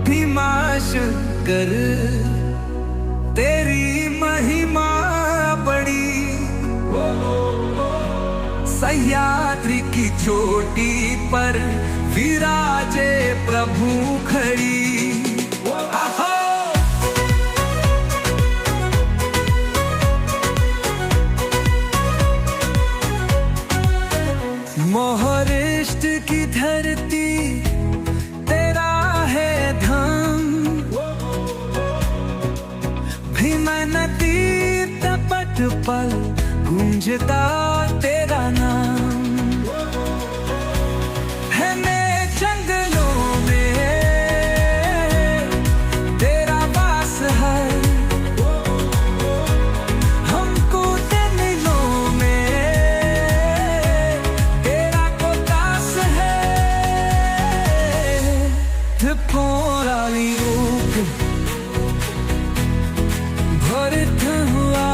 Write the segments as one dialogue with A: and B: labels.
A: भीमाशंकर तेरी महिमा बड़ी, सह्याद्री की चोटी पर विराजे प्रभु खड़ी। मोहरिष्ट की धरती तेरा है धाम, भीम नदी तपत पर गूंजता तेरा नाम। है मैं जंगलों में तेरा वास है, हमको जंगलों में तेरा कोतास है। त्रिपुरारी रूप भरत हुआ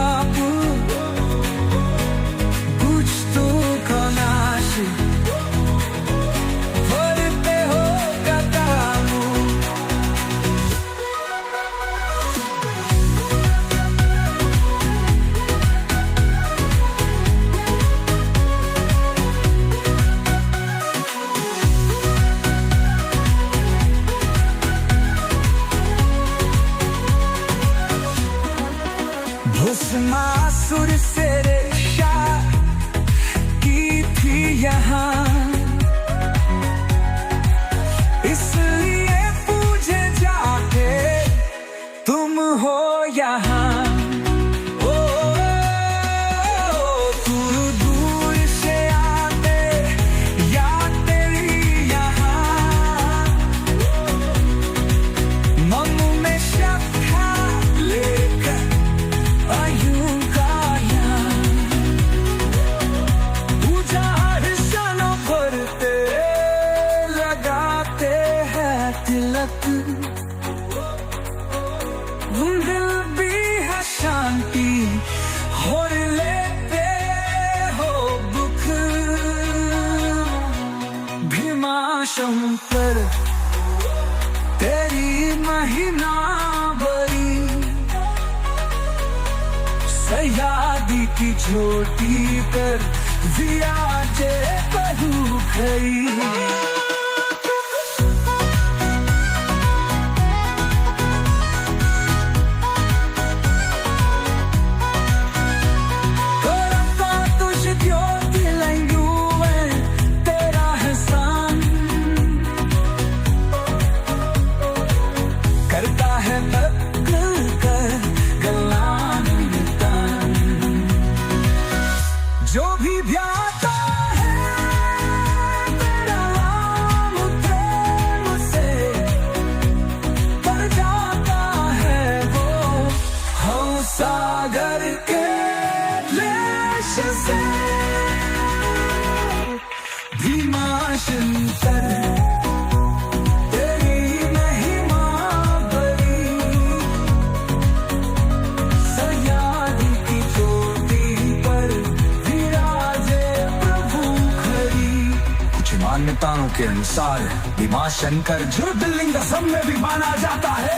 A: भस्मासुर से रक्षा की थी यहाँ, इसलिए पूजे जाके तुम हो यहाँ। दूर से आते या तेरी यहाँ, मन में श्रद्धा लेकर तिलक दिल भी है शांति और लेते हो दुख। भीमाशंकर तेरी महिमा बड़ी, सह्याद्री की चोटी पर विराजे प्रभु खड़ी। जो भी भ्याता है तेरा नाम प्रेम से पर जाता है वो, हम सागर के क्लेश से। भीमाशंकर तेरी महिमा बड़ी, सह्याद्री की चोटी पर मान्यताओं के अनुसार भीमाशंकर ज्योतिर्लिंग असम में भी माना जाता है।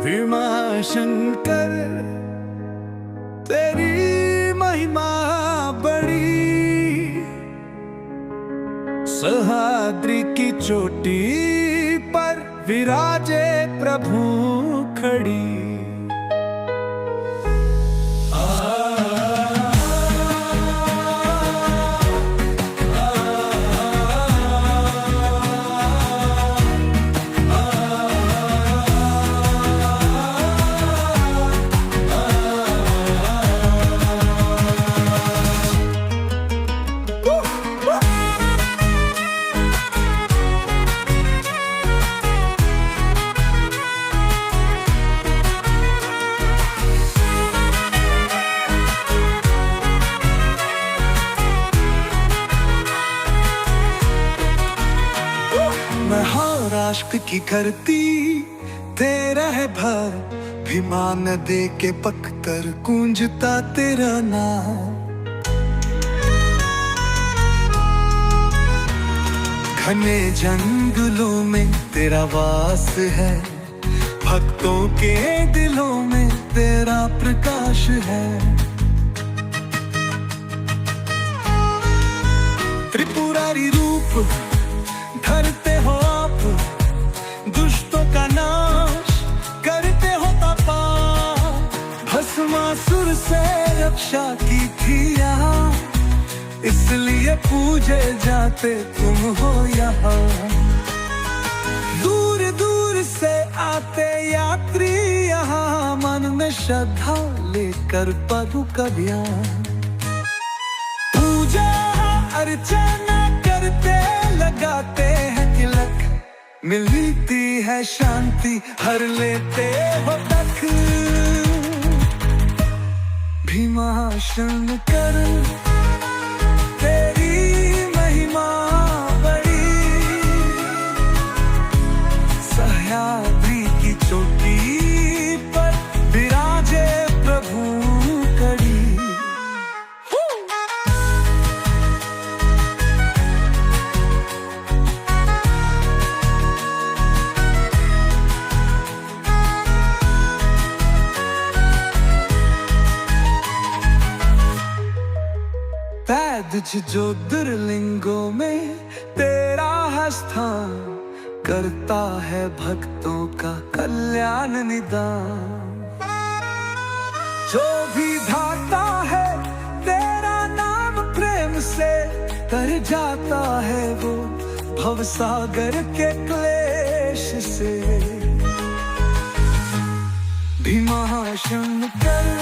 A: भीमाशंकर तेरी महिमा बड़ी, सह्याद्री की चोटी पर विराजे प्रभु खड़ी।
B: महाराष्ट्र की धरती तेरा है भर, भीमा नदी के पत्थर गूंजता तेरा नाम। घने जंगलों में तेरा वास है, भक्तों के दिलों में तेरा प्रकाश है। त्रिपुरारी रूप धरते हो आप, दुष्टों का नाश करते हो तपा, भस्मासुर से रक्षा की थी यहाँ, इसलिए पूजे जाते तुम हो यहाँ। दूर दूर से आते यात्री यहाँ, मन में श्रद्धा लेकर प्रभु का ध्यान, पूजा अर्चना करते लगाते हैं तिलक, मिलती है शांति हर लेते हो तक। भीमा शंकर तेरी महिमा बड़ी, सह्याद्री की चोटी पर विराजे प्रभु कड़ी। ज्योतिर्लिंगों में तेरा है स्थान, करता है भक्तों का कल्याण निदान। जो भी भाता है तेरा नाम प्रेम से, तर जाता है वो भवसागर के क्लेश से। भीमा शंकर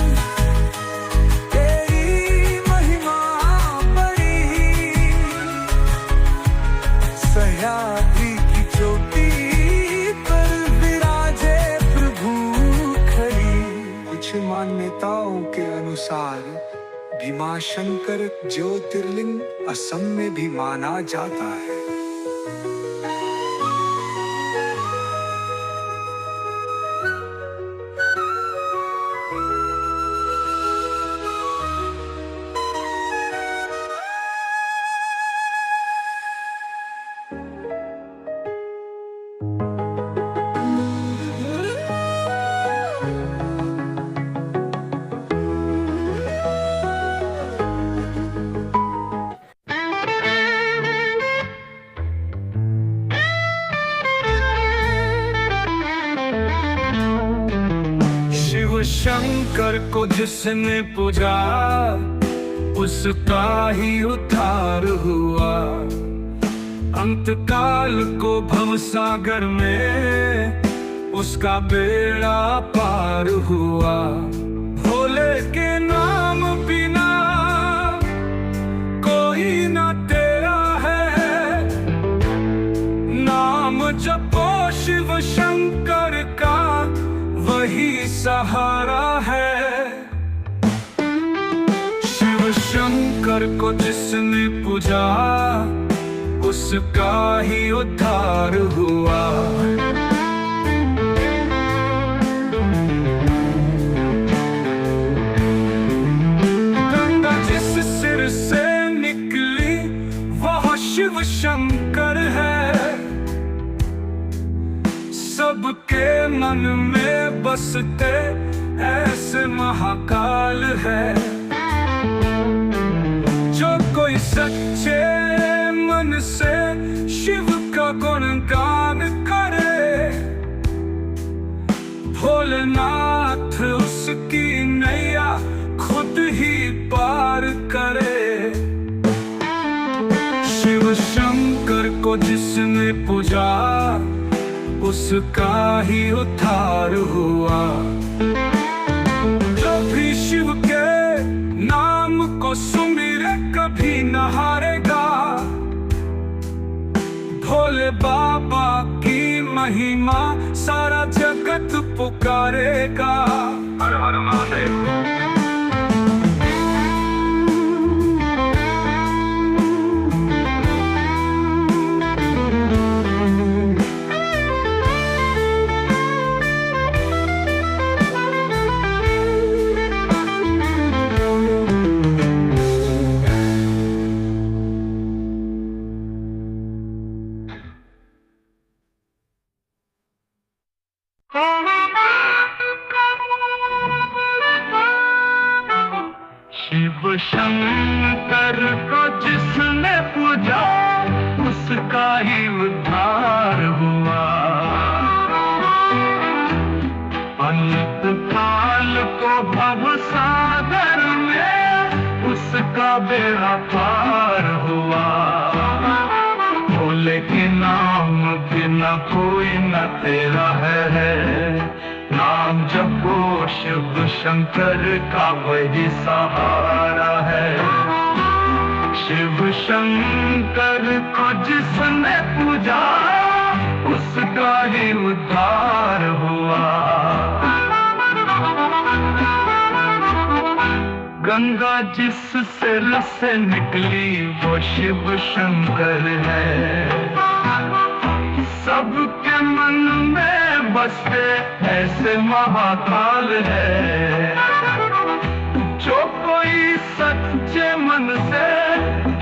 B: सह्याद्री की चोटी पर विराजे प्रभु खड़ी। कुछ मान्यताओं के अनुसार भीमा शंकर ज्योतिर्लिंग असम में भी माना जाता है।
A: शंकर को जिसने पूजा, उसका ही उद्धार हुआ। अंतकाल को भवसागर में उसका बेड़ा पार हुआ। भोले के नाम बिना कोई ना तेरा है, नाम जपो शिव शंकर का वही सहारा है। शिव शंकर को जिसने पूजा, उसका ही उद्धार हुआ। गंगा जिस सिर से निकली वह शिव शंकर है। सबके मन में बसते ऐसे महाकाल है। जो कोई सच्चे मन से शिव का गुणगान करे, भोलेनाथ उसकी नैया खुद ही पार करे। शिव शंकर को जिसने पूजा, उसका ही उद्धार हुआ। जो भी शिव के नाम को सुमिरे कभी न हारेगा। भोले बाबा की महिमा सारा जगत पुकारेगा। हर हर महादेव।
C: बेड़ा पार हुआ। भोले के नाम बिना कोई न तेरा है, नाम जपो शिव शंकर का वही सहारा है। शिव शंकर को जिसने पूजा उसका ही उद्धार हुआ। गंगा जिससे रसे निकली वो शिव शंकर है। सबके मन में बसते ऐसे महाकाल है। जो कोई सच्चे मन से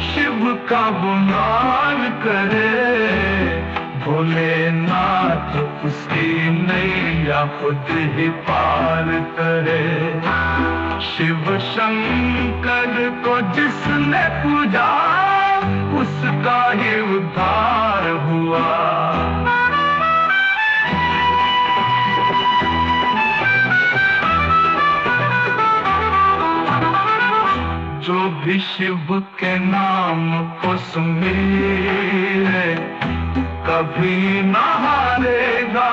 C: शिव का गुणगान करे, भोलेनाथ उसकी नैया खुद ही पार करे। शिव शंकर को जिसने पूजा उसका ही उद्धार हुआ। जो भी शिव के नाम को सुमिरे कभी न हारेगा।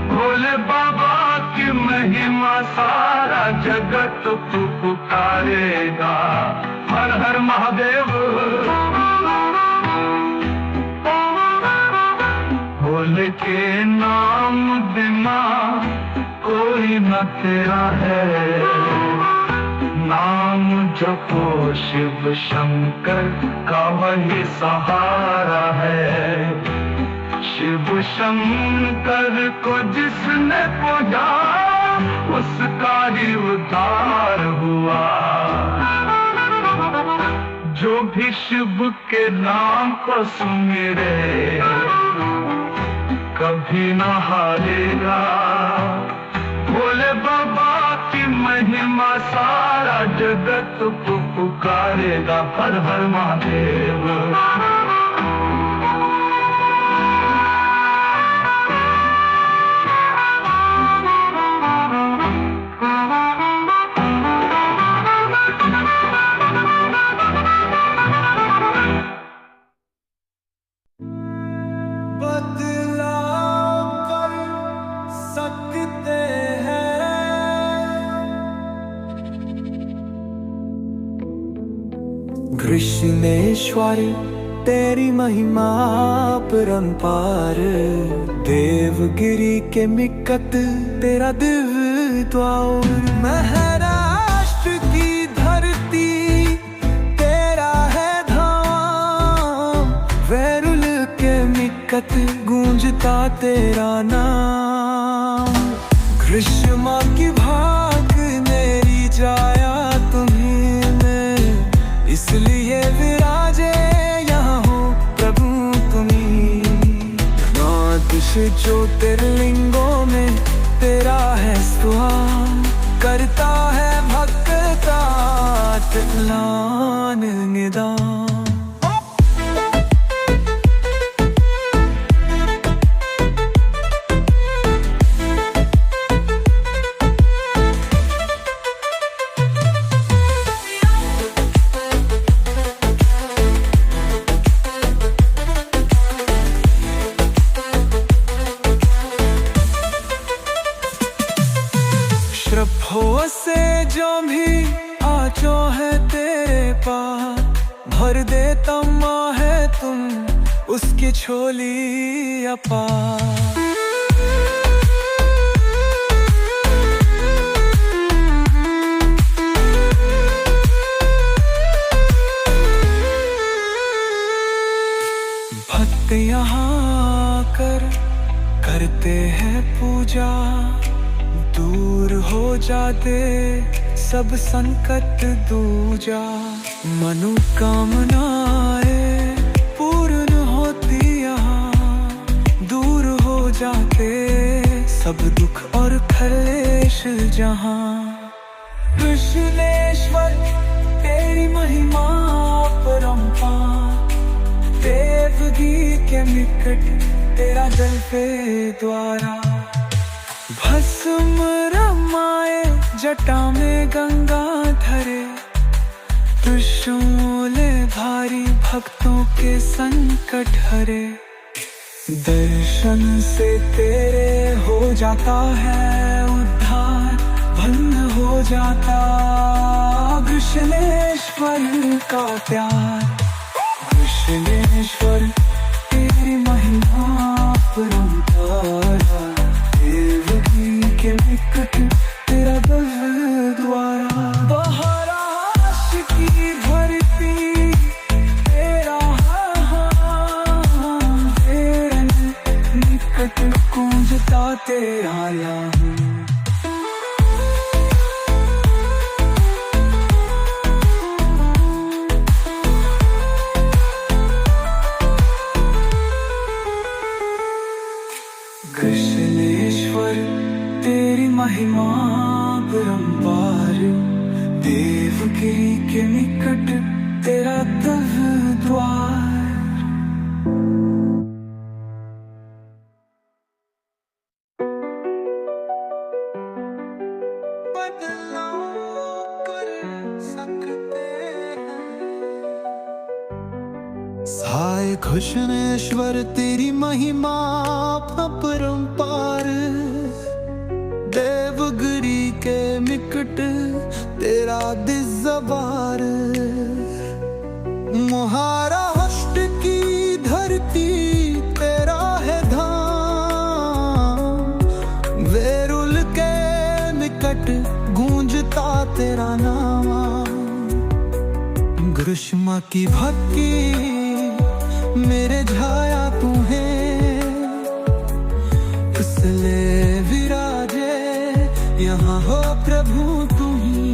C: भोले बाबा की महिमा सारा जगत पुकारेगा। हर हर महादेव। भोले के नाम बिना कोई न तेरा है, नाम जपो शिव शंकर का वही सहारा है। शिव शंकर को जिसने पूजा उसका ही उद्धार हुआ। जो भी शिव के नाम को सुमिरे कभी न हारेगा। भोले बाबा की महिमा सारा जगत पुकारेगा। हर हर महादेव।
B: कृष्णेश्वर तेरी महिमा परंपार। देवगिरी के निकट तेरा दिव्य द्वार। महाराष्ट्र की धरती तेरा है धाम। वैरुल के निकट गूंजता तेरा नाम। कृष्ण की भाग मेरी जाया तुम्हीं में, इसलिए विराजे यहाँ हो प्रभु तुम्हीं। द्वादश ज्योतिर्लिंगों में तेरा है स्वान। करता है भक्ता तिलान निदान। श्रद्धों से जो भी आजो है तेरे पास, भर देता माँ है तुम उसकी झोली अपार। भक्त यहाँ करते हैं पूजा, दूर हो जाते सब संकट दूजा। मनोकामनाएं पूर्ण होती यहाँ, दूर हो जाते सब दुख और क्लेश जहाँ। कृष्णेश्वर तेरी महिमा परंपार। देवगी के निकट तेरा जल पे द्वारा। भस्म रमाए जटा में गंगा धरे। शोले भारी भक्तों के संकट हरे। दर्शन से तेरे हो जाता है उद्धार, भंग हो जाता कृष्णेश्वर का प्यार। कृष्णेश्वर तेरी महिमा परंपार, देवकी के निकट तेरा दर द्वारा। बहराश की धरती तेरा तेरे निकट गूंजता तेरा नाम। कृष्णेश्वर तेरी महिमा परंपार, देवगिरी के निकट तेरा तव द्वार।
D: हाय कृष्णेश्वर तेरी महिमा अपरंपार, देवगिरी के निकट तेरा दिव्यबार। महाराष्ट्र की धरती तेरा है धाम, वेरुल के निकट गूंजता तेरा नाम। ग्रीष्म की भक्ति मेरे छाया तू है, इसलिए विराजे यहाँ हो प्रभु तू ही।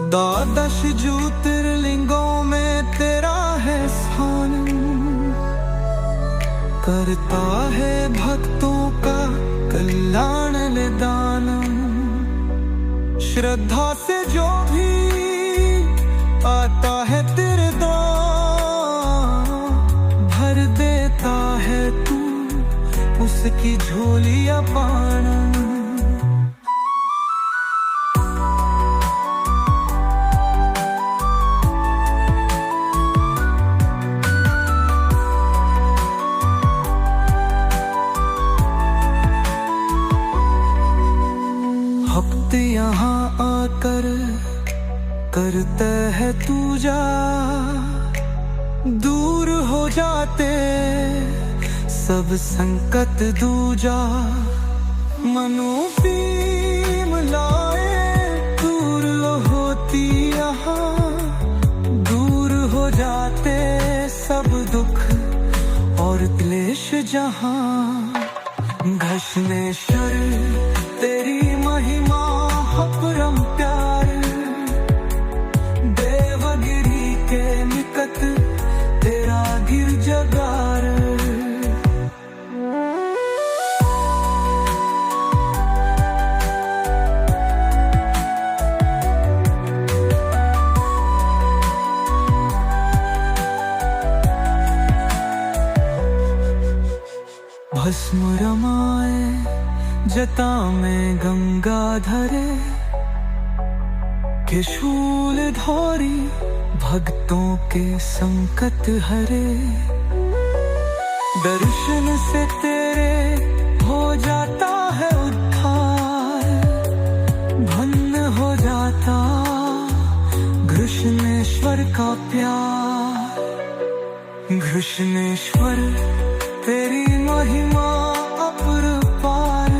D: द्वादश ज्योतिर्लिंगों में तेरा है स्थान, करता है भक्तों का कल्याण निदान। श्रद्धा से जो भी आता है तेरे द्वार, भर देता है तू उसकी झोली अपार। भक्त यहाँ आकर करते है पूजा, दूर हो जाते सब संकट दूजा। मनोपीम लाए दूर होती यहाँ, दूर हो जाते सब दुख और क्लेश जहाँ। कृष्णेश्वर तेरी महिमा अपरंपार, देवगिरी के निकट तेरा गिरजाघर। भस्म रमाए जटा में गंगा धरे, के शूल धारी भक्तों के संकट हरे। दर्शन से तेरे हो जाता है उद्धार, भन्न हो जाता कृष्णेश्वर का प्यार। कृष्णेश्वर तेरी महिमा अपरंपार,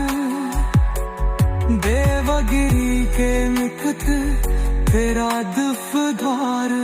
D: देवगिरी के निकट तेरा दिव्यद्वार।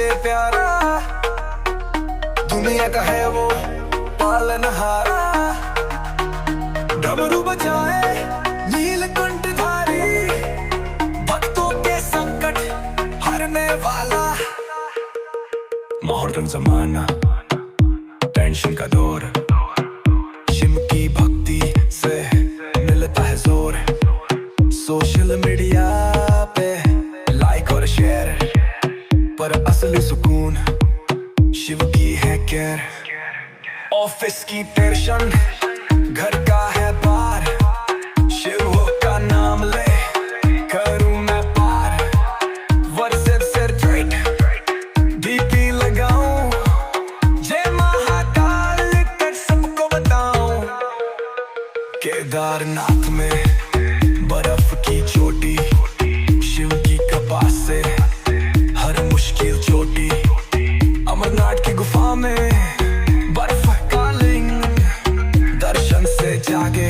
B: सबसे प्यारा, दुनिया का है वो पालनहारा। डमरू बजाए नीलकंठधारी, भक्तों के संकट हरने वाला।
A: मॉडर्न जमाना, टेंशन का दौर,
B: शिव की भक्ति से मिलता है जोर। सोशल मीडिया पे लाइक और शेयर, पर असली सुकून शिव की है केयर। ऑफिस की टेंशन, घर का है बार, शिव का नाम ले करूं मैं पार। व्हाट्सएप से ट्रेड डीपी लगाऊं, जय महाकाल लिखकर सबको बताऊं। केदारनाथ में बर्फ की चोटी, शिव की कृपा से हर मुश्किल चोटी। अमरनाथ की गुफा में बर्फ का लिंग, दर्शन से जागे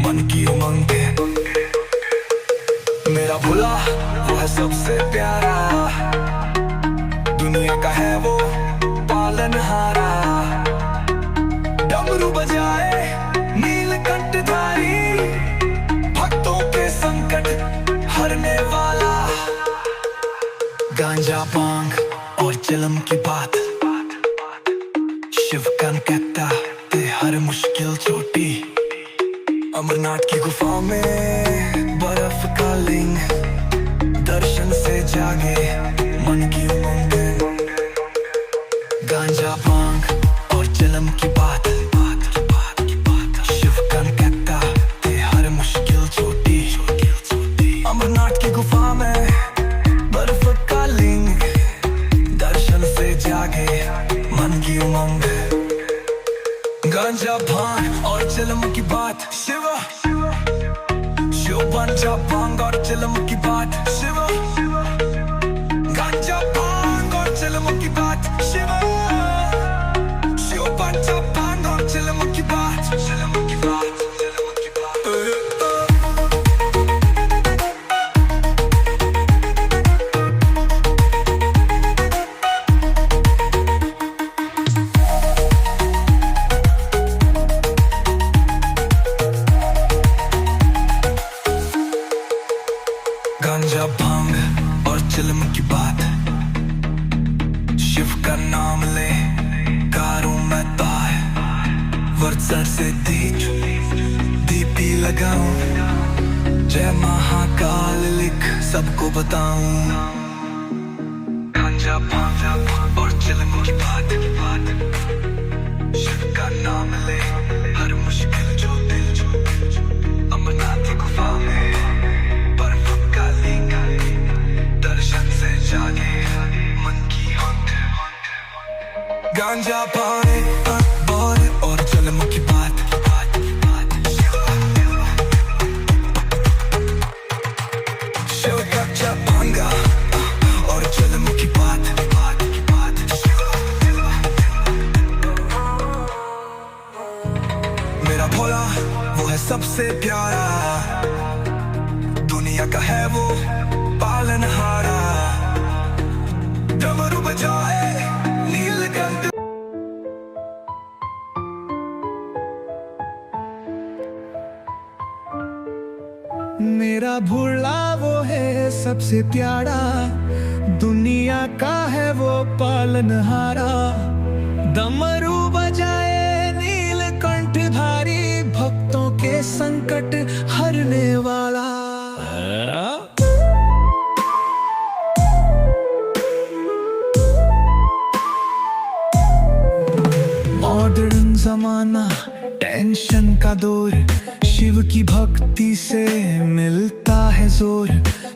B: मन की उमंग। मेरा भोला वो है सबसे प्यारा, दुनिया का है वो पालनहारा। डमरू बजाए नीलकंठधारी, भक्तों के संकट हरने वाला। गांजा भांग और चिलम की बात, शिव कन कहता ते हर मुश्किल चोटी। अमरनाथ की गुफा में बर्फ का लिंग, दर्शन से जागे मन की उमंग। गांजा भांग और चिलम की बात, शिव कन कहता ते हर मुश्किल चोटी। अमरनाथ की गुफा में बर्फ का लिंग, दर्शन से जागे मन की उमंग। गांजा भांग और चिलम की बात, शिव गांजा भांग और चिलम की बात, शिव गांजा भांग और चिलम की बात, शिव गांजा भांग और चिलम की बात, चिलम की बात, चिलम की बात। गांजा भांग और चिलम की बात, शिव का नाम ले कारूं मैं तार। व्हाट्सएप से डीपी लगाऊं, जय महाकाल लिख सबको बताऊं। गांजा भांग और चिलम की बात, शिव का नाम ले हर मुश्किल जो दिल। अमरनाथ की गुफा में बर्फ का लिंग, दर्शन से जागे मन की हंग। गांजा भांग और चिलम की बात, शिव गांजा भांग और चिलम की बात। मेरा भोला वो है सबसे प्यारा, दुनिया का है वो पालनहारा। डमरू बजाए नीलकंठ। मेरा भोला वो है सबसे प्यारा, दुनिया का है वो पालनहारा। डमरू बजाए नीलकंठधारी, भक्तों के संकट हरने वाला। मॉडर्न जमाना, टेंशन का दौर, शिव की भक्ति से मिलता है जोर।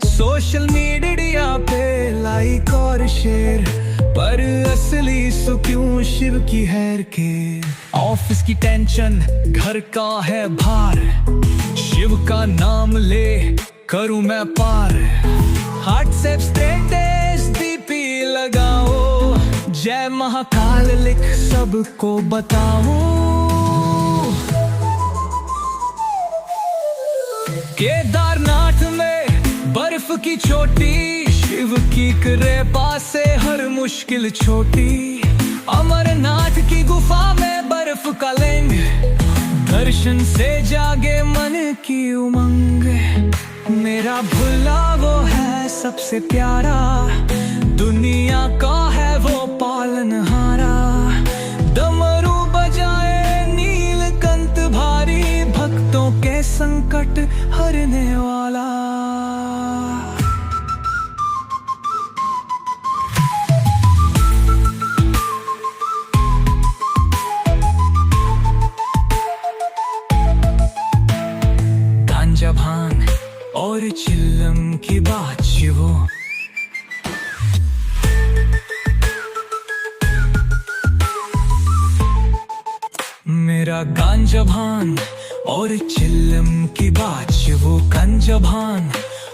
B: सोशल मीडिया पे लाइक और शेयर, पर असली सुकून शिव की हैर के। ऑफिस की टेंशन, घर का है भार, शिव का नाम ले करूं मैं पार। व्हाट्सएप स्टेटस डीपी लगाओ, जय महाकाल लिख सबको बताऊं। केदारनाथ में बर्फ की चोटी, शिव की कृपा से हर मुश्किल छोटी, अमरनाथ की गुफा में बर्फ का लिंग, दर्शन से जागे मन की उमंग। मेरा भोला वो है सबसे प्यारा, दुनिया का है वो पालनहारा। डमरू बजाए नीलकंठ भारी, भक्तों के संकट हरने वाला। गांजा भांग और चिल्लम की बात शिवो, मेरा गांजा भांग और चिल्लम की बात शिवो। गांजा भांग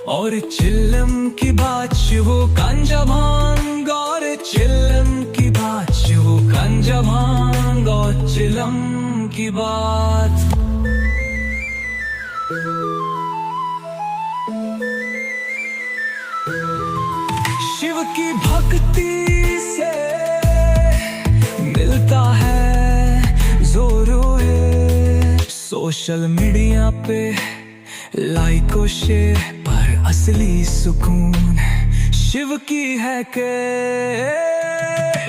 B: और चिल्लम की बात शिवो। गांजा भांग और चिल्लम की बात शिवो। गांजा भांग और चिल्लम की बात। शिव की भक्ति से मिलता है जोरो है। सोशल मीडिया पे लाइक और शेयर पर असली सुकून शिव की है के।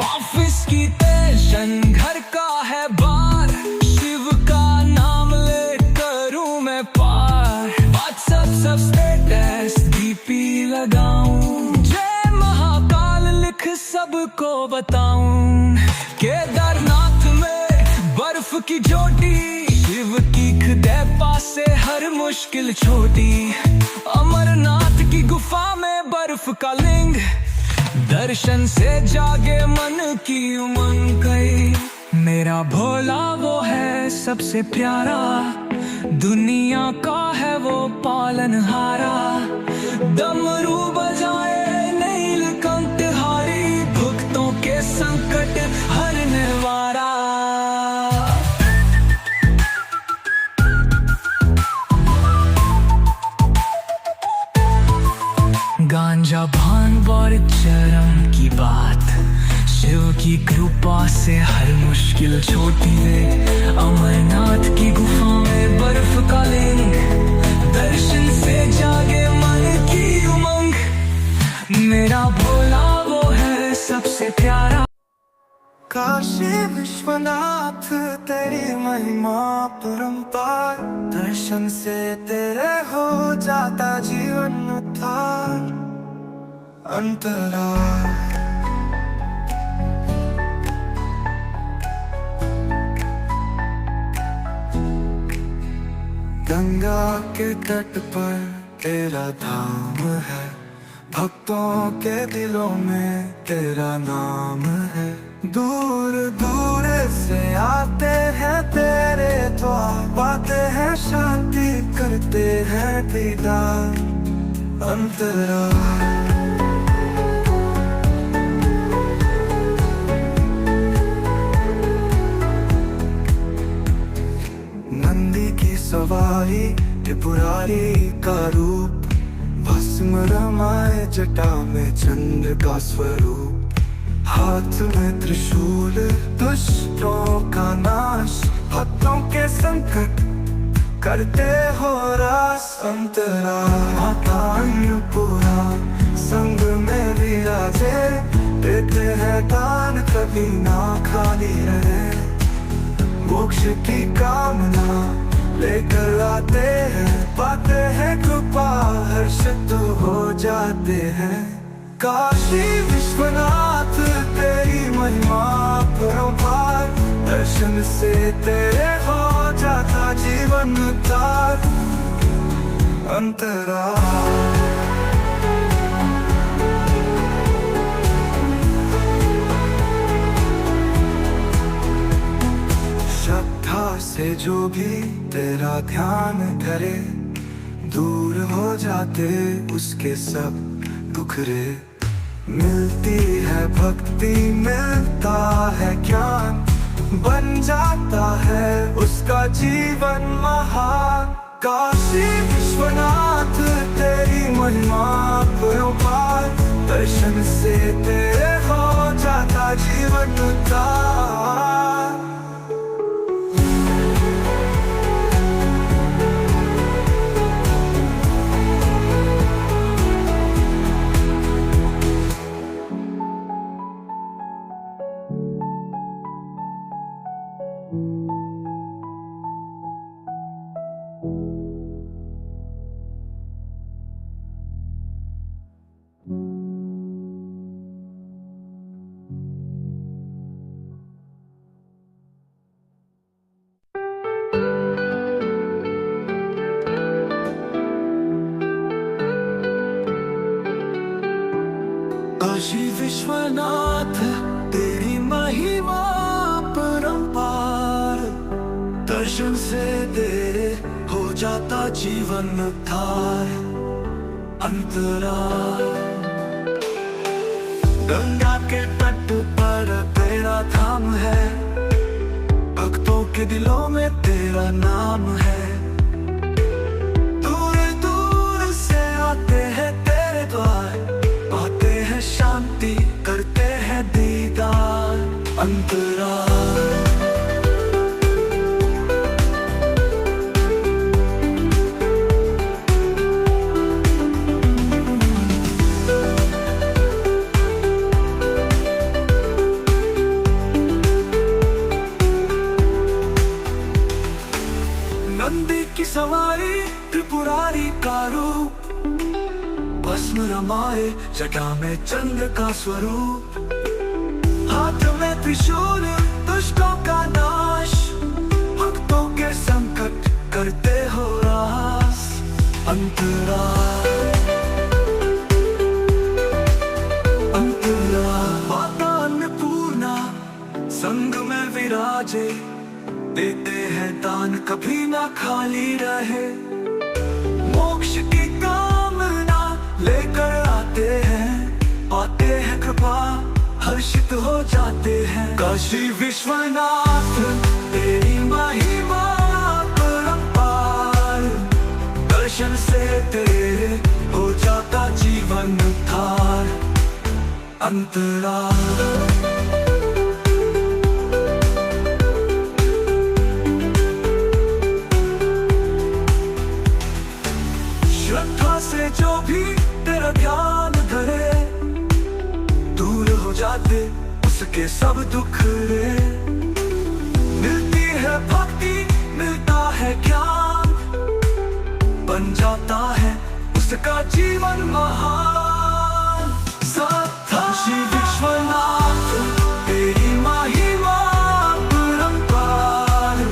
B: ऑफिस की टेंशन घर का है बार, शिव का नाम ले करूं मैं पार। व्हाट्सएप सब स्टेटस डीपी लगाऊं, जय महाकाल लिख सबको बताऊं। केदारनाथ में बर्फ की चोटी, शिव की कृपा से हर मुश्किल छोटी। अमरनाथ की गुफा में बर्फ का लिंग, दर्शन से जागे मन की उमंग गई। मेरा भोला वो है सबसे प्यारा, दुनिया का है वो पालनहारा। डमरू बजाए नीलकंठ हारी, भक्तों के संकट हरने वाला। गांजा भांग और चरम की बात, शिव की कृपा से हर मुश्किल छोटी है। अमरनाथ की गुफा में बर्फ का लिंग, दर्शन से जागे मन की उमंग। मेरा भोला वो है सबसे प्यारा।
D: काशी विश्वनाथ तेरी महिमा परंपार, दर्शन से तेरे हो जाता जीवन उद्धार। अंतरा गंगा के तट पर तेरा धाम है, भक्तों के दिलों में तेरा नाम है। दूर दूर से आते हैं तेरे द्वार, पाते हैं शांति करते हैं दीदार। अंतरा नंदी की सवारी, त्रिपुरारी का रूप, भस्म रमाए जटा में चंद्र का स्वरूप। हाथ में त्रिशूल, दुष्टों का नाश, भक्तों के संकट करते हो रास। अंतरा माता अन्नपूर्णा संग में विराजे, देते हैं दान कभी ना खाली रहे। मोक्ष की कामना लेकर आते हैं, पाते हैं कृपा हर्षित हो जाते हैं। काशी विश्वनाथ तेरी महिमा परंपार, दर्शन से तेरे हो जाता जीवन उद्धार। अंतरा श्रद्धा से जो भी तेरा ध्यान करे, दूर हो जाते उसके सब दुख रे। मिलती है भक्ति, मिलता है ज्ञान, बन जाता है उसका जीवन महान। काशी विश्वनाथ तेरी महिमा परंपार, दर्शन से तेरे हो जाता जीवन उद्धार। काशी विश्वनाथ तेरी महिमा परंपार, दर्शन से तेरे हो जाता जीवन उद्धार। अंतराल गंगा के तट पर तेरा धाम है, भक्तों के दिलों में तेरा नाम है। दूर दूर से आते हैं तेरे द्वार, पाते हैं शांति करते हैं दीदार। अंतराल नंदी की सवारी त्रिपुरारी का रूप, भस्म रमाए जटा में चंद्र का स्वरूप। हाथ में त्रिशूल दुष्टों का नाश, भक्तों के संकट करते हो रास। अंतराल अंतराल माता अन्नपूर्णा संग में विराजे, देते हैं दान कभी ना खाली रहे। मोक्ष की कामना लेकर आते हैं, पाते हैं कृपा हर्षित हो जाते हैं। काशी विश्वनाथ तेरी महिमा परंपार, दर्शन से तेरे हो जाता जीवन उद्धार। अंतराल श्रद्धा से जो भी तेरा ध्यान धरे, दूर हो जाते उसके सब दुख रे। मिलती है भक्ति मिलता है ज्ञान, बन जाता है उसका जीवन महान। काशी विश्वनाथ तेरी महिमा परंपार,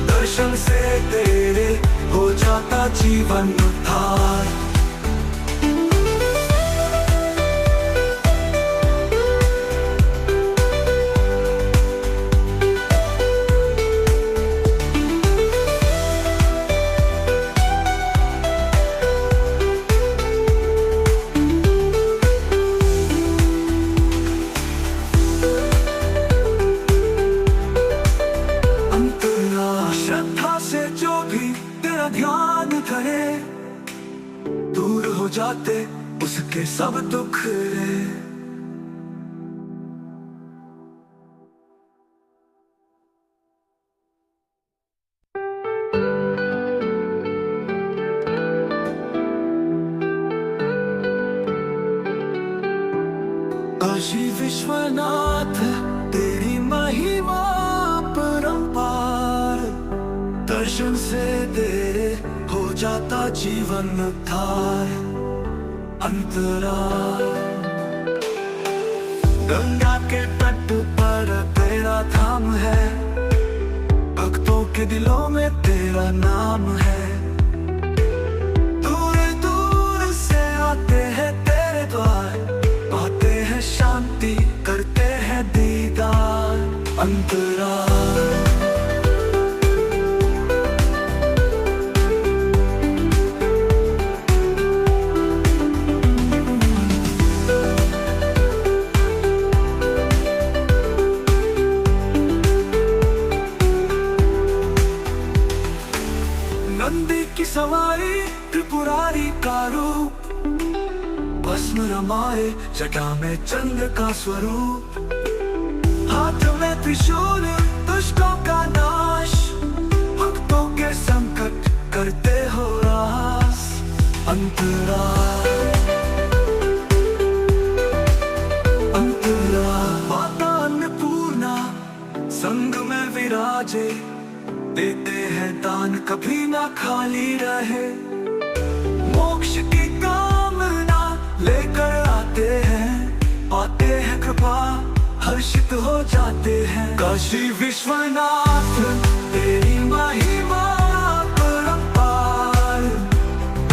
D: दर्शन से तेरे हो जाता जीवन उद्धार। श्रद्धा से जो भी तेरा ध्यान धरे, दूर हो जाते उसके सब दुख रे। काशी विश्वनाथ तेरी महिमा परंपार, दर्शन से तेरे हो जाता जीवन उद्धार। अंतराल गंगा के तट पर तेरा धाम है, भक्तों के दिलों में तेरा नाम है। दूर दूर से आते हैं तेरे द्वार, पाते हैं शांति करते हैं दीदार। अंतराल नंदी की सवारी त्रिपुरारी का रूप, बस भस्म रमाए जटा में चंद्र का स्वरूप, हाथ में त्रिशूल दुष्टों का नाश, भक्तों के संकट करते हो रास। अंतराल माता अन्नपूर्णा संग में विराजे, देते हैं दान कभी ना खाली रहे। मोक्ष की कामना लेकर आते हैं, पाते हैं कृपा हर्षित हो जाते हैं। काशी विश्वनाथ तेरी महिमा परंपार,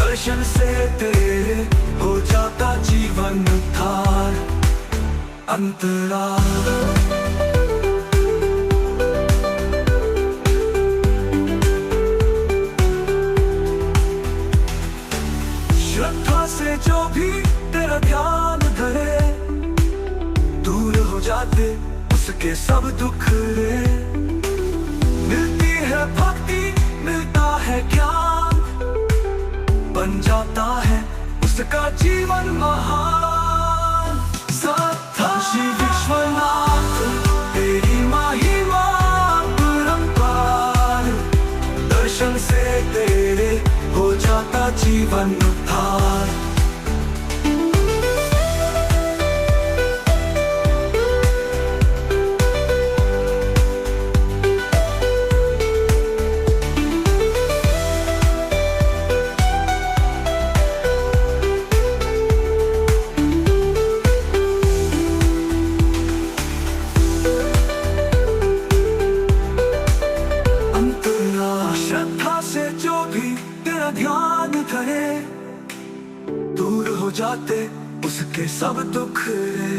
D: दर्शन से तेरे हो जाता जीवन उद्धार। अंतराल श्रद्धा से जो भी तेरा ध्यान धरे, दूर हो जाते उसके सब दुख रे। मिलती है भक्ति मिलता है ज्ञान, बन जाता है उसका जीवन महान। काशी विश्वनाथ तेरी महिमा परंपार, दर्शन से तेरे हो जाता जीवन उद्धार। श्रद्धा से जो भी तेरा ध्यान धरे, दूर हो जाते उसके सब दुख रे।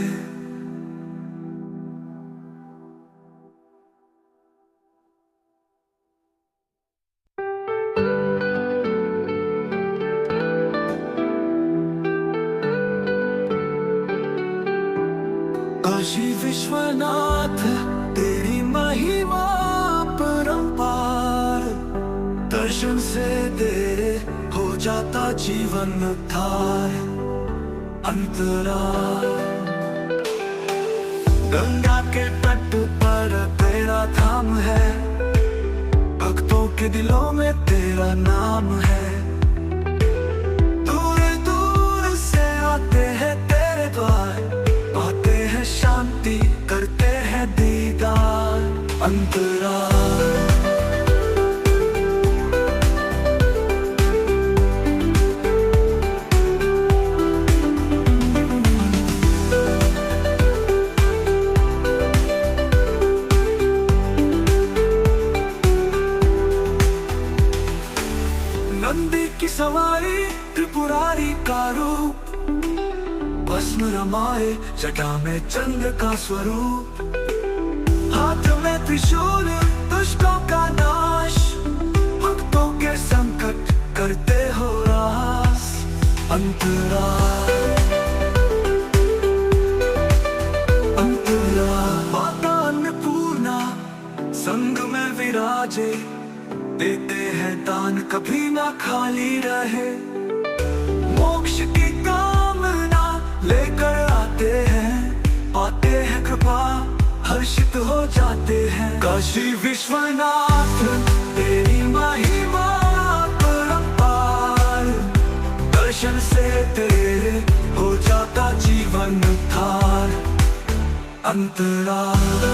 D: काशी विश्वनाथ तेरी महिमा परंपार, दर्शन से तेरे हो जाता जीवन उद्धार। अंतराल गंगा के तट पर तेरा धाम है, भक्तों के दिलों में तेरा नाम है। दूर दूर से आते हैं तेरे द्वार, पाते हैं शांति करते हैं दीदार। अंतराल नंदी की सवारी त्रिपुरारी का रूप, भस्म रमाए जटा में चंद्र का स्वरूप, हाथ में त्रिशूल दुष्टों का नाश, भक्तों के संकट करते हो रास। अंतराल माता अन्नपूर्णा संग में विराजे, देते हैं दान कभी ना खाली रहे। मोक्ष की कामना लेकर आते हैं, पाते हैं कृपा हर्षित हो जाते हैं। काशी विश्वनाथ तेरी महिमा परंपार, दर्शन से तेरे हो जाता जीवन उद्धार। अंतराल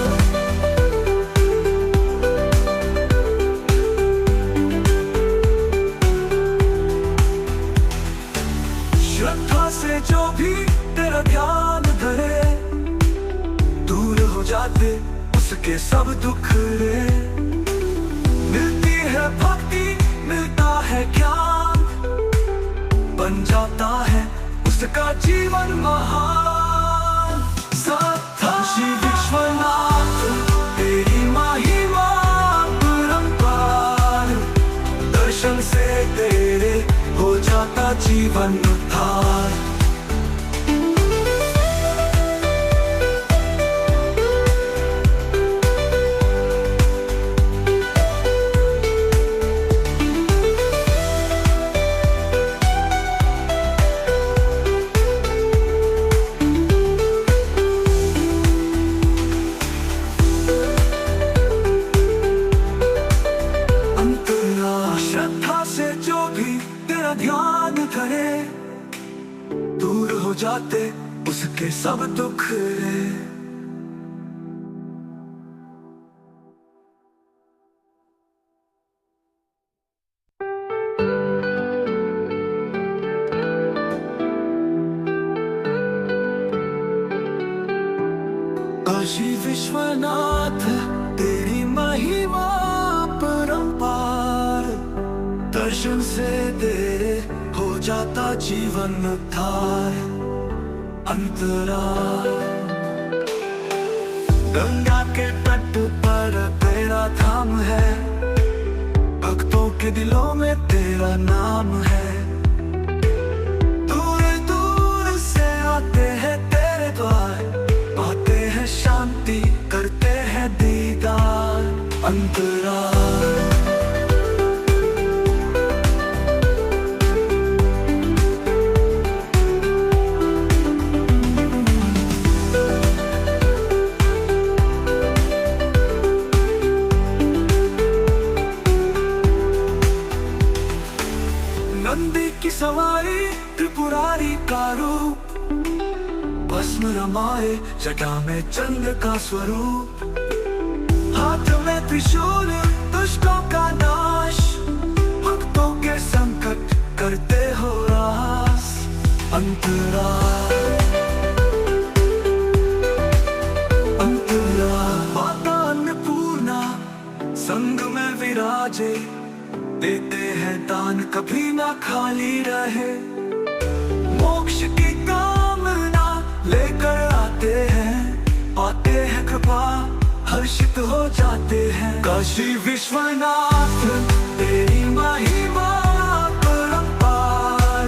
D: श्रद्धा से जो भी तेरा ध्यान धरे, दूर हो जाते उसके सब दुख रे। मिलती है भक्ति मिलता है ज्ञान, बन जाता है उसका जीवन महान। काशी विश्वनाथ तेरी महिमा परंपार, दर्शन से तेरे हो जाता जीवन उद्धार। ध्यान धरे, दूर हो जाते उसके सब दुख रे। काशी विश्वनाथ तेरी महिमा परंपार, दर्शन से तेरे हो जाता जीवन उद्धार। अंतराल गंगा के तट पर तेरा धाम है, भक्तों के दिलों में तेरा नाम है। दूर दूर से आते हैं तेरे द्वार, पाते हैं शांति, करते हैं दीदार। अंतराल नंदी की सवारी त्रिपुरारी का रूप, भस्म रमाए जटा में चंद्र का स्वरूप। हाथ में त्रिशूल दुष्टों का नाश, भक्तों के संकट करते हो रास। अंतराल अंतराल माता अन्नपूर्णा संग में विराजे, देते हैं दान कभी ना खाली रहे। मोक्ष की कामना लेकर आते हैं, पाते हैं कृपा हर्षित हो जाते हैं। काशी विश्वनाथ तेरी महिमा परंपार,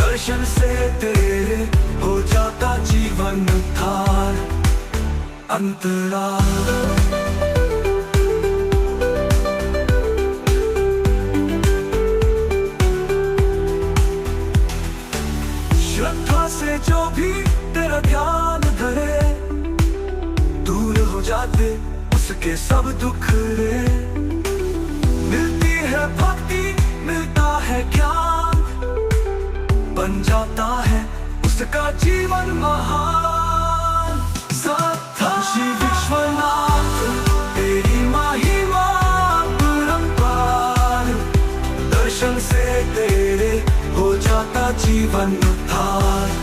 D: दर्शन से तेरे हो जाता जीवन उद्धार। अंतराल श्रद्धा से जो भी तेरा ध्यान धरे, दूर हो जाते उसके सब दुख रे। मिलती है भक्ति, मिलता है ज्ञान, बन जाता है उसका जीवन महान। काशी विश्वनाथ तेरी महिमा परंपार, दर्शन से तेरे हो जाता जीवन उद्धार।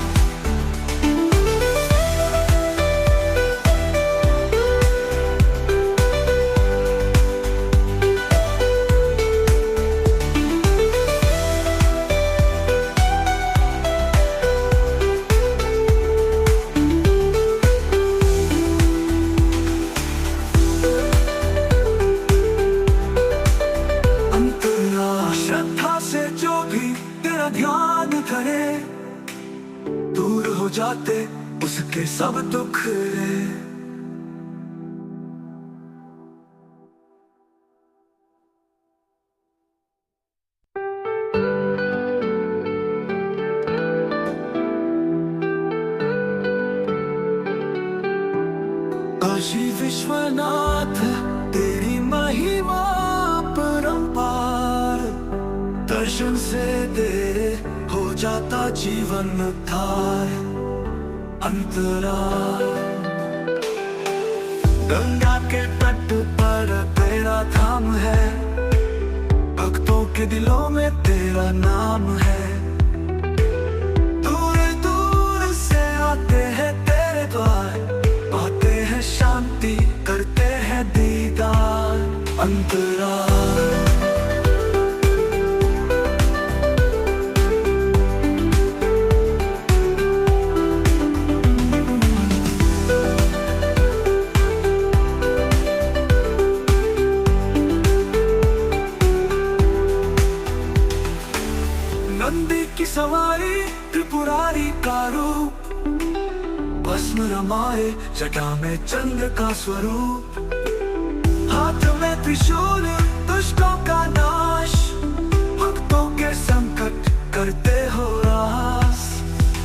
D: श्रद्धा से जो भी तेरा ध्यान धरे, दूर हो जाते उसके सब दुख रे। काशी विश्वनाथ तेरी महिमा परंपार, दर्शन से तेरे हो जाता जीवन उद्धार। अंतराल गंगा के तट पर तेरा धाम है, भक्तों के दिलों में तेरा नाम है। दूर दूर से आते हैं तेरे द्वार, पाते हैं शांति, करते हैं दीदार। अंतराल नंदी की सवारी त्रिपुरारी का रूप, भस्म रमाए जटा में चंद्र का स्वरूप। हाथ में त्रिशूल दुष्टों का नाश, भक्तों के संकट करते हो रास।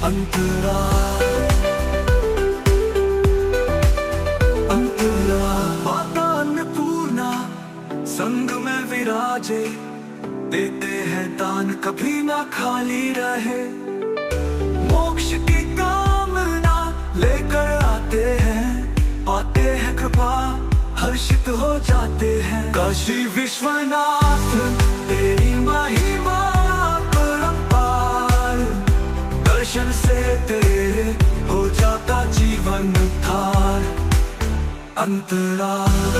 D: अंतराल अंतराल माता अन्नपूर्णा संग में विराजे, देते हैं दान दान कभी ना खाली रहे। मोक्ष की कामना लेकर आते हैं, पाते हैं कृपा हर्षित हो जाते हैं। काशी विश्वनाथ तेरी महिमा परंपार, दर्शन से तेरे हो जाता जीवन थार। अंतराल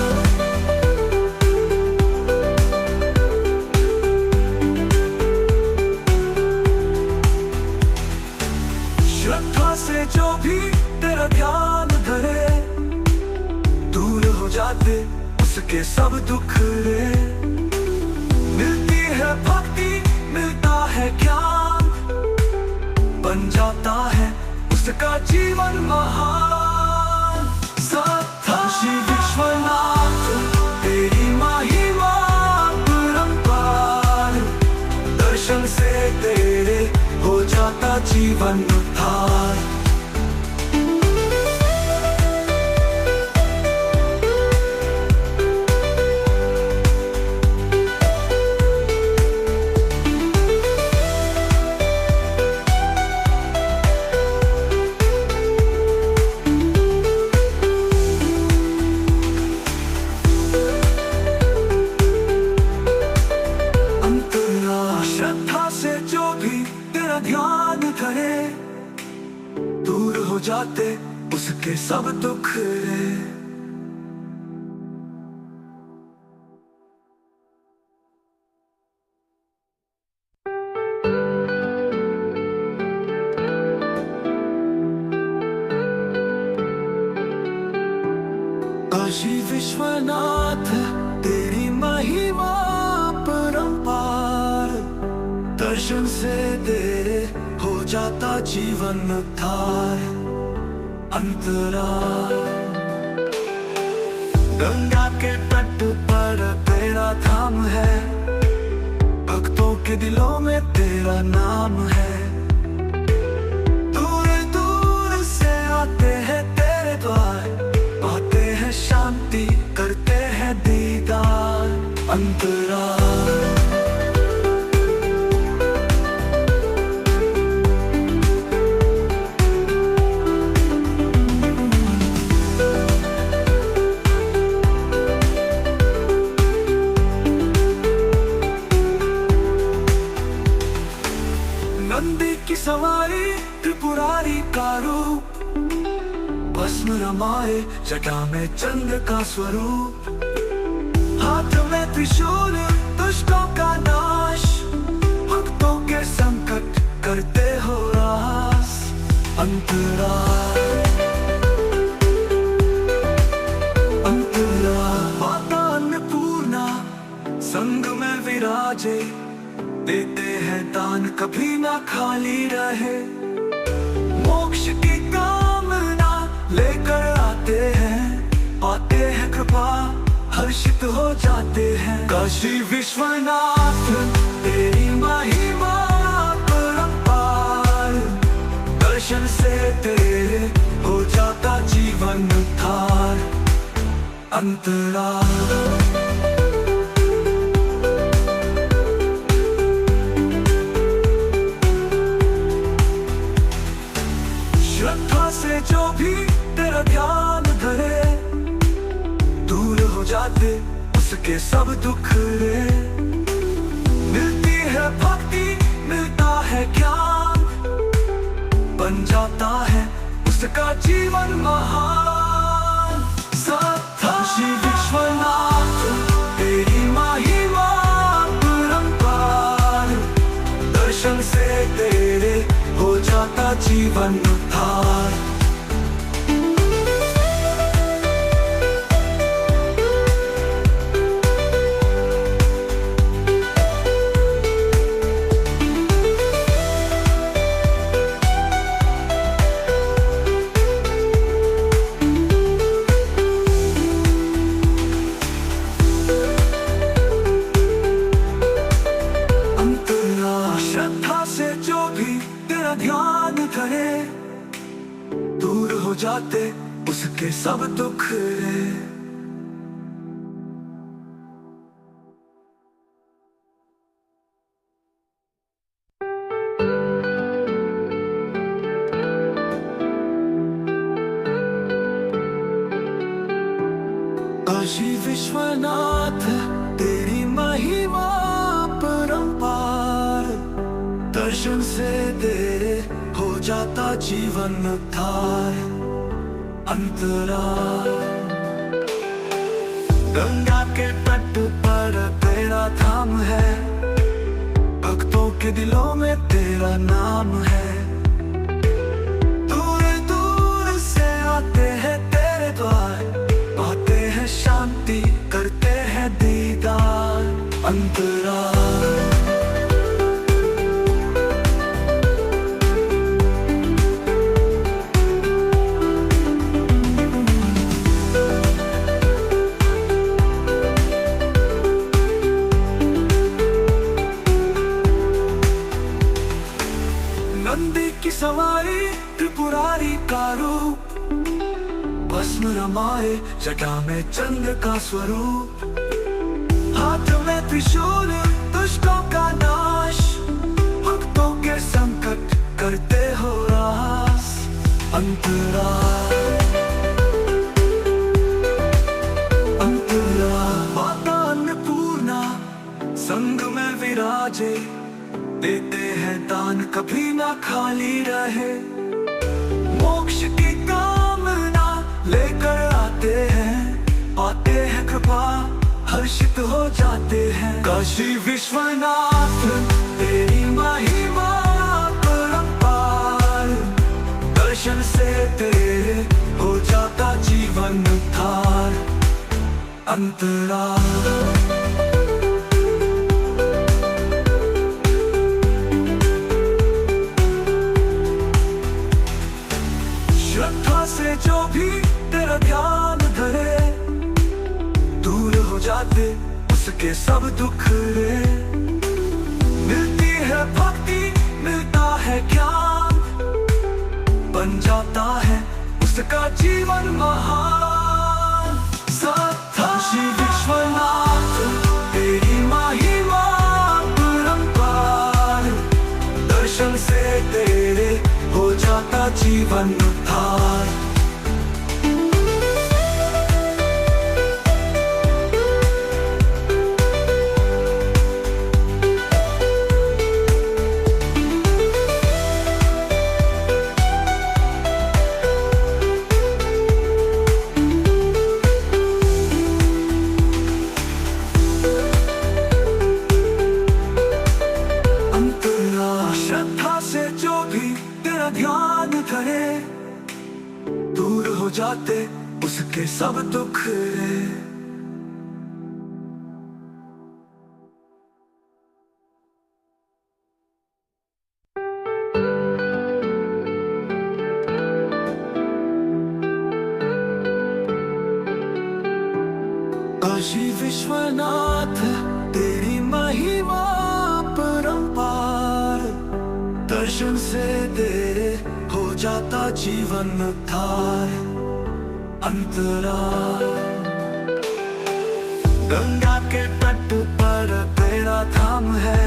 D: श्रद्धा से जो भी तेरा ध्यान धरे, दूर हो जाते उसके सब दुख रे। मिलती है भक्ति मिलता है ज्ञान, बन जाता है उसका जीवन महान। काशी विश्वनाथ तेरी महिमा परंपार, दर्शन से तेरे हो जाता जीवन थार। श्रद्धा से जो भी तेरा ध्यान धरे, दूर हो जाते उसके सब दुख रे। काशी विश्वनाथ तेरी महिमा परंपार, दर्शन से तेरे हो जाता जीवन थार। अंतराल गंगा के तट पर तेरा धाम है, भक्तों के दिलों में तेरा नाम है। दूर दूर से आते हैं तेरे द्वार, पाते हैं शांति करते हैं दीदार। अंतराल नंदी की सवारी त्रिपुरारी का रूप, भस्म रमाए जटा में चंद्र का स्वरूप। हाथ में त्रिशूल दुष्टों का नाश, भक्तों के संकट करते हो रास। अंतराल माता अन्नपूर्णा संग में विराजे, देते हैं दान कभी ना खाली रहे। मोक्ष की कामना लेकर आते हैं, पाते हैं कृपा हर्षित हो जाते हैं। काशी विश्वनाथ तेरी महिमा परंपार, दर्शन से तेरे हो जाता जीवन थार। अंतराल श्रद्धा से जो भी तेरा ध्यान धरे, दूर हो जाते उसके सब दुख रे। मिलती है भक्ति मिलता है ज्ञान, बन जाता है उसका जीवन महान। काशी विश्वनाथ तेरी महिमा परंपार, दर्शन से तेरे हो जाता जीवन थार। श्रद्धा से जो भी तेरा ध्यान करे, दूर हो जाते उसके सब दुख रे। काशी विश्वनाथ तेरी महिमा परंपार, दर्शन से तेरे हो जाता जीवन उद्धार। अंतराल गंगा के तट पर तेरा धाम है, भक्तों के दिलों में तेरा नाम है। दूर दूर से आते हैं तेरे द्वार, पाते हैं शांति, करते हैं दीदार। अंतराल नंदी की सवारी त्रिपुरारी का रूप, भस्म रमाए जटा में चंद्र का स्वरूप। हाथ में त्रिशूल दुष्टों का नाश, भक्तों के संकट करते हो रास। अंतराल अंतराल माता अन्नपूर्णा संग में विराजे, देते हैं दान कभी ना खाली रहे। मोक्ष की कामना लेकर आते हैं, पाते हैं कृपा, हर्षित हो जाते हैं। काशी विश्वनाथ तेरी महिमा परंपार, दर्शन से तेरे हो जाता जीवन उद्धार। अंतराल श्रद्धा से जो भी तेरा ध्यान धरे, दूर हो जाते उसके सब दुख रे। मिलती है भक्ति, मिलता है ज्ञान, बन जाता है उसका जीवन महान। काशी विश्वनाथ तेरी महिमा परंपार, दर्शन से तेरे हो जाता जीवन उद्धार। श्रद्धा से जो भी तेरा ध्यान धरे, दूर हो जाते उसके सब दुख रे। काशी विश्वनाथ तेरी महिमा परंपार, दर्शन से तेरे हो जाता जीवन उद्धार। अंतराल गंगा के तट पर तेरा धाम है,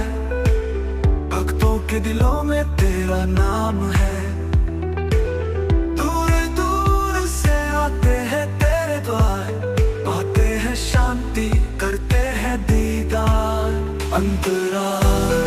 D: भक्तों के दिलों में तेरा नाम है। दूर दूर से आते हैं तेरे द्वार, पाते हैं शांति, करते हैं दीदार। अंतराल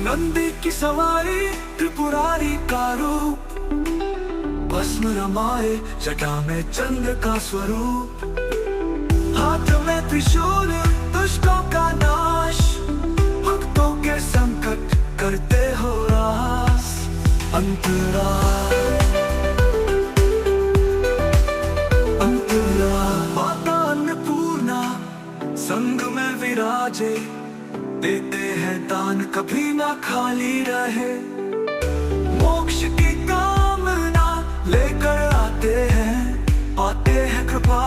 D: नंदी की सवारी त्रिपुरारी का रूप, भस्म रमाए जटा में चंद्र का स्वरूप। हाथ में त्रिशूल दुष्टों का नाश, भक्तों के संकट करते हो रास। अंतराल अंतराल माता अन्नपूर्णा संग में विराजे, देते हैं दान कभी ना खाली रहे। मोक्ष की कामना लेकर आते हैं, पाते हैं कृपा,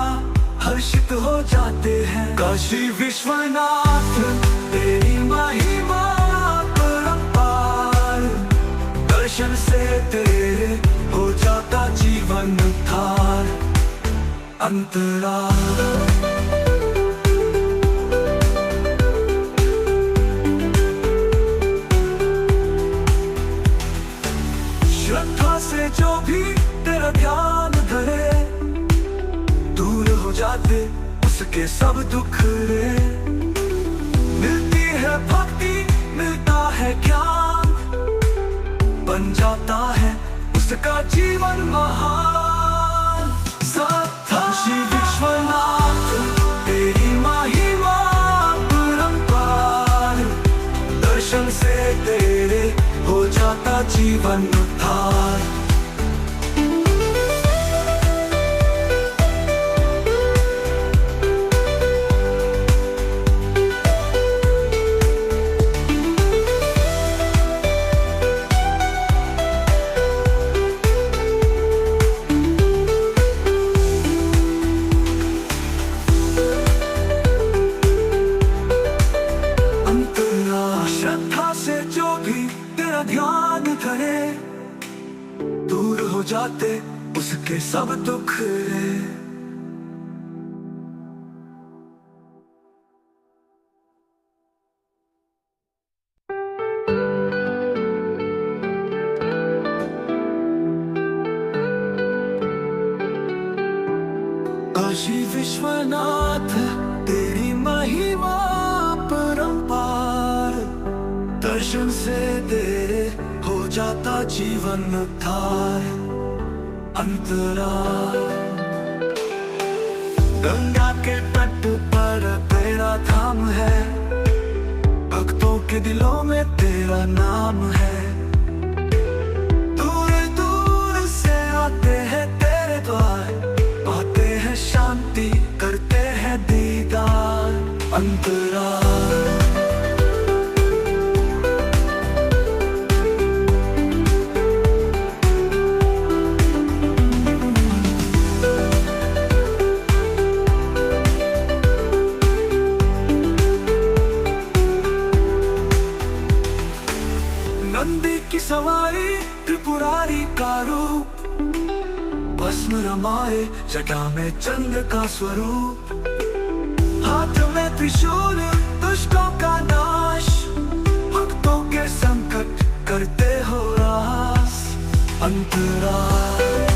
D: हर्षित हो जाते हैं। काशी विश्वनाथ तेरी महिमा परंपार, दर्शन से तेरे हो जाता जीवन उद्धार। अंतराल। श्रद्धा से जो भी तेरा ध्यान धरे, दूर हो जाते उसके सब दुख रे। मिलती है भक्ति, मिलता है ज्ञान, बन जाता है उसका जीवन महान। काशी विश्वनाथ तेरी महिमा परंपार, दर्शन से तेरे हो जाता जीवन उद्धार। श्रद्धा से जो भी तेरा ध्यान करे, दूर हो जाते उसके सब दुख रे। काशी विश्वनाथ तेरी महिमा परंपार, दर्शन से तेरे हो जाता जीवन उद्धार। अंतराल। गंगा के तट पर तेरा धाम है, भक्तों के दिलों में तेरा नाम है। दूर दूर से आते हैं तेरे द्वार, पाते हैं शांति, करते हैं दीदार। अंतराल। नंदी की सवारी त्रिपुरारी का रूप, भस्म रमाए जटा में चंद्र का स्वरूप। हाथ में त्रिशूल दुष्टों का नाश, भक्तों के संकट करते हो रास। अंतराल।